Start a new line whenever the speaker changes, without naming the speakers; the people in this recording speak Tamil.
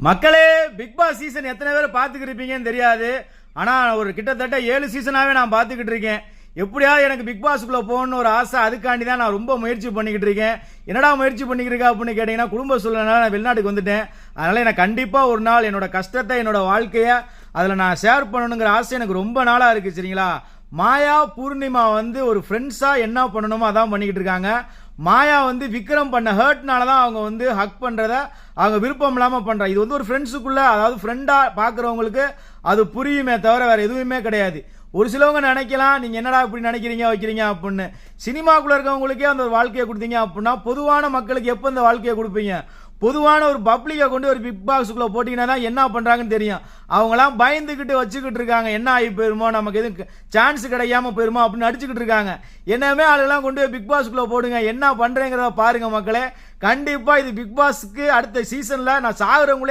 மக்களே, பிக் பாஸ் சீசன் எத்தனை பேர் பார்த்துக்கிட்டு இருப்பீங்கன்னு தெரியாது. ஆனால் ஒரு கிட்டத்தட்ட 7 சீசனாகவே நான் பார்த்துக்கிட்டு இருக்கேன். எப்படியாவது எனக்கு பிக் பாஸுக்குள்ளே போகணுன்னு ஒரு ஆசை. அதுக்காண்டி தான் நான் ரொம்ப முயற்சி பண்ணிக்கிட்டு இருக்கேன். என்னடா முயற்சி பண்ணிக்கிட்டு இருக்கா அப்படின்னு கேட்டிங்கன்னா, குடும்ப சூழ்நிலைனால நான் வெளிநாட்டுக்கு வந்துட்டேன். அதனால் எனக்கு கண்டிப்பாக ஒரு நாள் என்னோட கஷ்டத்தை, என்னோட வாழ்க்கையை அதில் நான் ஷேர் பண்ணணுங்கிற ஆசை எனக்கு ரொம்ப நாளாக இருக்குது. சரிங்களா? மாயா பூர்ணிமா ஒரு ஃப்ரெண்ட்ஸாக என்ன பண்ணணுமோ அதான் பண்ணிக்கிட்டு இருக்காங்க. மாயா விக்ரம் பண்ண ஹர்ட்னால தான் அவங்க ஹக் பண்ணுறத அவங்க விருப்பம் இல்லாமல் பண்ணுறாங்க. இது ஒரு ஃப்ரெண்ட்ஸுக்குள்ளே, அதாவது ஃப்ரெண்டாக பார்க்குறவங்களுக்கு அது புரியுமே தவிர வேறு எதுவுமே கிடையாது. ஒரு சிலவங்க நினைக்கலாம், நீங்கள் என்னடா இப்படி நினைக்கிறீங்க வைக்கிறீங்க அப்படின்னு. சினிமாக்குள்ளே இருக்கவங்களுக்கே அந்த ஒரு வாழ்க்கையை கொடுத்தீங்க அப்படின்னா, பொதுவான மக்களுக்கு எப்போ இந்த வாழ்க்கையை கொடுப்பீங்க? பொதுவான ஒரு பப்ளிக்கை கொண்டு ஒரு பிக் பாக்ஸுக்குள்ளே போட்டிங்கன்னா தான் என்ன பண்ணுறாங்கன்னு தெரியும். அவங்களாம் பயந்துக்கிட்டு வச்சுக்கிட்டு இருக்காங்க, என்ன ஆகி போயிருமோ, நமக்கு எதுவும் சான்ஸ் கிடைக்காம போயிருமோ அப்படின்னு அடிச்சுக்கிட்டு இருக்காங்க. என்னமே ஆளெல்லாம் கொண்டு போய் பிக் பாஸ்க்குள்ளே போடுங்க, என்ன பண்ணுறேங்கிறத பாருங்கள் மக்களே. கண்டிப்பாக இது பிக் பாஸுக்கு அடுத்த சீசனில் நான் சாகுறவங்களே